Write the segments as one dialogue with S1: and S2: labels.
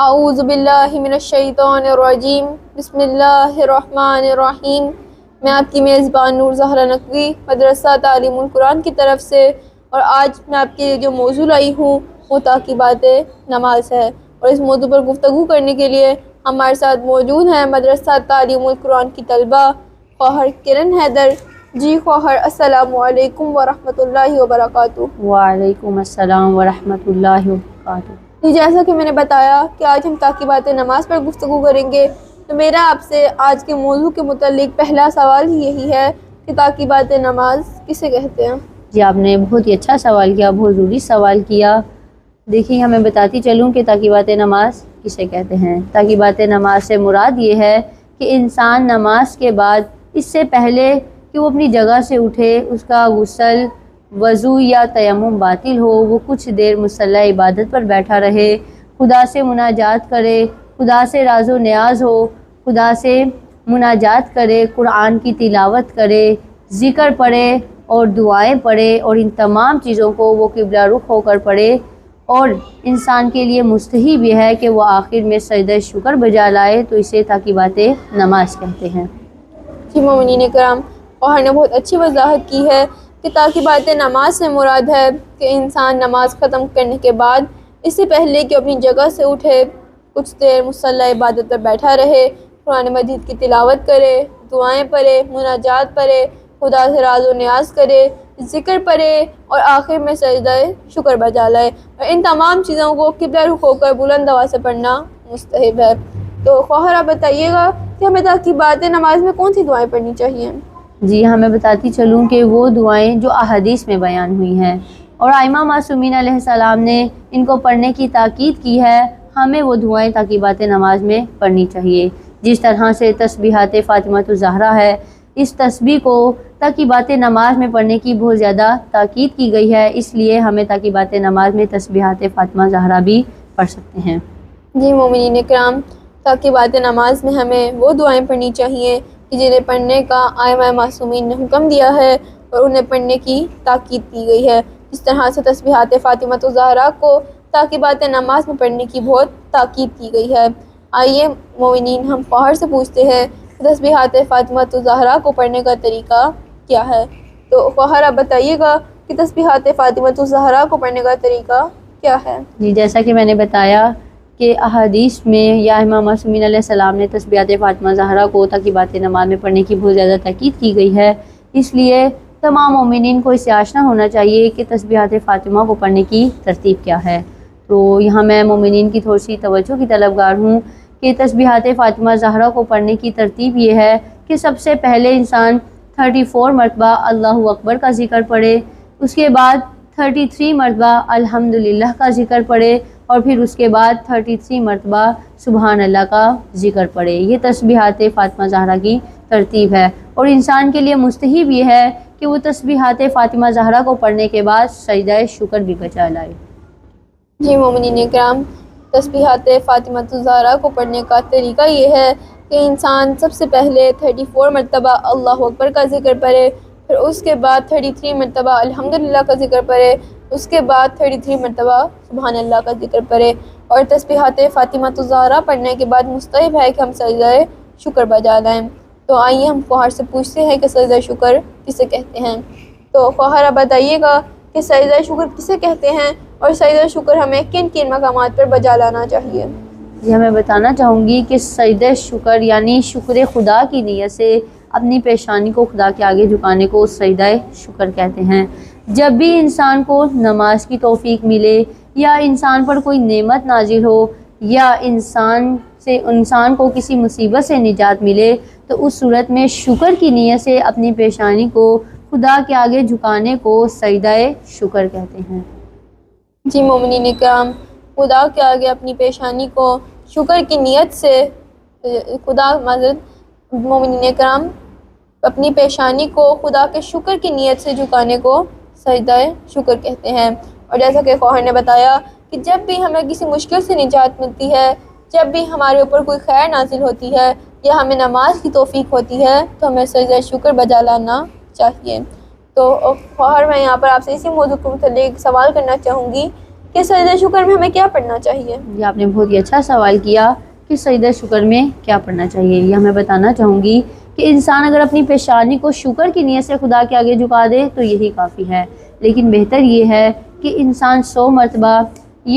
S1: اعوذ باللہ من الشیطان الرجیم بسم اللہ الرحمن الرحیم۔ میں آپ کی میزبان نور زہرا نقوی مدرسہ تعلیم القرآن کی طرف سے، اور آج میں آپ کے لیے جو موضوع لائی ہوں وہ تاکیبات نماز ہے، اور اس موضوع پر گفتگو کرنے کے لیے ہمارے ساتھ موجود ہیں مدرسہ تعلیم القرآن کی طلبہ خواہر کرن حیدر۔ جی خواہر، السلام علیکم ورحمۃ اللہ وبرکاتہ۔
S2: وعلیکم السلام ورحمۃ اللہ وبرکاتہ۔
S1: جی جیسا کہ میں نے بتایا کہ آج ہم تاکیبات نماز پر گفتگو کریں گے، تو میرا آپ سے آج کے موضوع کے متعلق پہلا سوال ہی یہی ہے کہ تاکیبات نماز کسے کہتے ہیں؟
S2: جی آپ نے بہت ہی اچھا سوال کیا، بہت ضروری سوال کیا۔ دیکھیے ہمیں بتاتی چلوں کہ تاکیبات نماز کسے کہتے ہیں۔ تاکیبات نماز سے مراد یہ ہے کہ انسان نماز کے بعد اس سے پہلے کہ وہ اپنی جگہ سے اٹھے، اس کا غسل، وضو یا تیمم باطل ہو، وہ کچھ دیر مصلی عبادت پر بیٹھا رہے، خدا سے مناجات کرے، خدا سے راز و نیاز ہو، خدا سے مناجات کرے، قرآن کی تلاوت کرے، ذکر پڑھے اور دعائیں پڑھے، اور ان تمام چیزوں کو وہ قبلہ رخ ہو کر پڑھے۔ اور انسان کے لیے مستحب یہ ہے کہ وہ آخر میں سجدہ شکر بجا لائے، تو اسے تاکیبات نماز کہتے ہیں۔
S1: جی مومنین کرام، اور نے بہت اچھی وضاحت کی ہے کہ تاکیبات نماز سے مراد ہے کہ انسان نماز ختم کرنے کے بعد اس سے پہلے کہ اپنی جگہ سے اٹھے، کچھ دیر مصلی عبادت پر بیٹھا رہے، قرآن مجید کی تلاوت کرے، دعائیں پڑھے، مناجات پڑھے، خدا سے راز و نیاز کرے، ذکر پڑھے، اور آخر میں سجدہ شکر بجا لائے، اور ان تمام چیزوں کو قبلہ رخ ہو کر بلند آواز سے پڑھنا مستحب ہے۔ تو خواہر آپ بتائیے گا کہ ہمیں تاکیبات نماز میں کون سی دعائیں پڑھنی چاہیے؟
S2: جی ہمیں بتاتی چلوں کہ وہ دعائیں جو احادیث میں بیان ہوئی ہیں اور ائمہ معصومین علیہ السلام نے ان کو پڑھنے کی تاکید کی ہے، ہمیں وہ دعائیں تاکیبات نماز میں پڑھنی چاہیے۔ جس طرح سے تسبیحات فاطمہ الزہرا ہے، اس تسبیح کو تاکیبات نماز میں پڑھنے کی بہت زیادہ تاکید کی گئی ہے، اس لیے ہمیں تاکیبات نماز میں تسبیحات فاطمہ زہرا بھی پڑھ سکتے ہیں۔
S1: جی مومنین کرام، تاکیبات نماز میں ہمیں وہ دعائیں پڑھنی چاہیے کہ جنہیں پڑھنے کا ائمہ معصومین نے حکم دیا ہے اور انہیں پڑھنے کی تاکید کی گئی ہے۔ جس طرح سے تسبیحات فاطمہ الزہرا کو تاکیبات نماز میں پڑھنے کی بہت تاکید کی گئی ہے۔ آئیے مومنین، ہم خواہر سے پوچھتے ہیں کہ تسبیحات فاطمہ الزہرا کو پڑھنے کا طریقہ کیا ہے۔ تو خواہر آپ بتائیے گا کہ تسبیحات فاطمہ الزہرا کو پڑھنے کا طریقہ کیا ہے؟
S2: جی جیسا کہ میں نے بتایا کہ احادیث میں یا امام معصومین علیہ السلام نے تسبیحات فاطمہ زہرا کو تاکیبات نماز میں پڑھنے کی بہت زیادہ تاکید کی گئی ہے، اس لیے تمام مومنین کو اس سے آشنا ہونا چاہیے کہ تسبیحات فاطمہ کو پڑھنے کی ترتیب کیا ہے۔ تو یہاں میں مومنین کی تھوڑی سی توجہ کی طلبگار ہوں کہ تسبیحات فاطمہ زہرا کو پڑھنے کی ترتیب یہ ہے کہ سب سے پہلے انسان 34 مرتبہ اللہ اکبر کا ذکر پڑھے، اس کے بعد 33 مرتبہ الحمدللہ کا ذکر پڑھے، اور پھر اس کے بعد 33 مرتبہ سبحان اللہ کا ذکر پڑھے۔ یہ تسبیحات فاطمہ زہرا کی ترتیب ہے، اور انسان کے لیے مستحب یہ ہے کہ وہ تسبیحات فاطمہ زہرا کو پڑھنے کے بعد سجدہ شکر بھی بجا لائے۔
S1: جی مومنین کرام، تسبیحات فاطمہ الزہرا کو پڑھنے کا طریقہ یہ ہے کہ انسان سب سے پہلے 34 مرتبہ اللہ اکبر کا ذکر پڑھے، پھر اس کے بعد 33 مرتبہ الحمدللہ کا ذکر پڑھے، اس کے بعد 33 مرتبہ سبحان اللہ کا ذکر پڑھے، اور تسبیحات فاطمہ الزہرا پڑھنے کے بعد مستحب ہے کہ ہم سجدہ شکر بجا لائیں۔ تو آئیے ہم خواہر سے پوچھتے ہیں کہ سجدہ شکر کسے کہتے ہیں۔ تو خواہر آپ بتائیے گا کہ سجدہ شکر کسے کہتے ہیں، اور سجدہ شکر ہمیں کن کن مقامات پر بجا لانا چاہیے؟
S2: جی میں بتانا چاہوں گی کہ سجدہ شکر یعنی شکر خدا کی نیت سے اپنی پیشانی کو خدا کے آگے جھکانے کو سجدہ شکر کہتے ہیں۔ جب بھی انسان کو نماز کی توفیق ملے، یا انسان پر کوئی نعمت نازل ہو، یا انسان کو کسی مصیبت سے نجات ملے، تو اس صورت میں شکر کی نیت سے اپنی پیشانی کو خدا کے آگے جھکانے کو سجدہ شکر کہتے ہیں۔
S1: جی مومنین کرام، خدا کے آگے اپنی پیشانی کو شکر کی نیت سے مومنین کرام اپنی پیشانی کو خدا کے شکر کی نیت سے جھکانے کو سجدہ شکر کہتے ہیں۔ اور جیسا کہ خواہر نے بتایا کہ جب بھی ہمیں کسی مشکل سے نجات ملتی ہے، جب بھی ہمارے اوپر کوئی خیر نازل ہوتی ہے، یا ہمیں نماز کی توفیق ہوتی ہے، تو ہمیں سجدہ شکر بجا لانا چاہیے۔ تو خواہر میں یہاں پر آپ سے اسی موضوع کے متعلق سوال کرنا چاہوں گی کہ کہ سجدہ شکر میں ہمیں کیا پڑھنا چاہیے؟
S2: یہ آپ نے بہت ہی اچھا سوال کیا کہ سجدہ شکر میں کیا پڑھنا چاہیے. یہ میں بتانا چاہوں گی کہ انسان اگر اپنی پیشانی کو شکر کی نیت سے خدا کے آگے جھکا دے تو یہی کافی ہے، لیکن بہتر یہ ہے کہ انسان 100 مرتبہ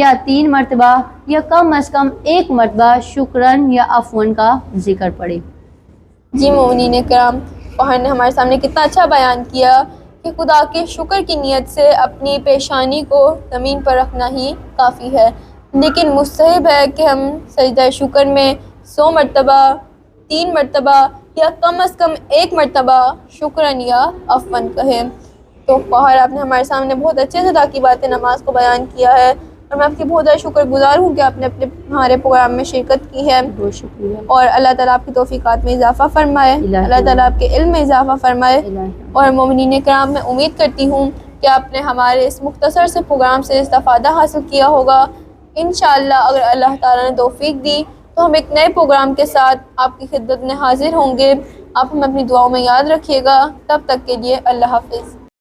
S2: یا 3 مرتبہ یا کم از کم 1 مرتبہ شکرن یا عفون کا ذکر پڑھے.
S1: جی مومنین کرام، فہر نے ہمارے سامنے کتنا اچھا بیان کیا کہ خدا کے شکر کی نیت سے اپنی پیشانی کو زمین پر رکھنا ہی کافی ہے، لیکن مستحب ہے کہ ہم سجدہ شکر میں 100 مرتبہ، 3 مرتبہ یا کم از کم 1 مرتبہ شکرن یا عفون کہیں. تو فہر آپ نے ہمارے سامنے بہت اچھے سے تاکی بات نماز کو بیان کیا ہے، اور میں آپ کی بہت زیادہ شکر گزار ہوں کہ آپ نے ہمارے پروگرام میں شرکت کی ہے.
S2: بہت شکریہ.
S1: اور اللہ تعالیٰ آپ کی توفیقات میں اضافہ فرمائے، اللہ تعالیٰ آپ کے علم میں اضافہ فرمائے. اور مومنین کرام، میں امید کرتی ہوں کہ آپ نے ہمارے اس مختصر سے پروگرام سے استفادہ حاصل کیا ہوگا. انشاءاللہ اگر اللہ تعالیٰ نے توفیق دی تو ہم ایک نئے پروگرام کے ساتھ آپ کی خدمت میں حاضر ہوں گے. آپ ہمیں اپنی دعاؤں میں یاد رکھیے گا. تب تک کے لیے اللہ حافظ.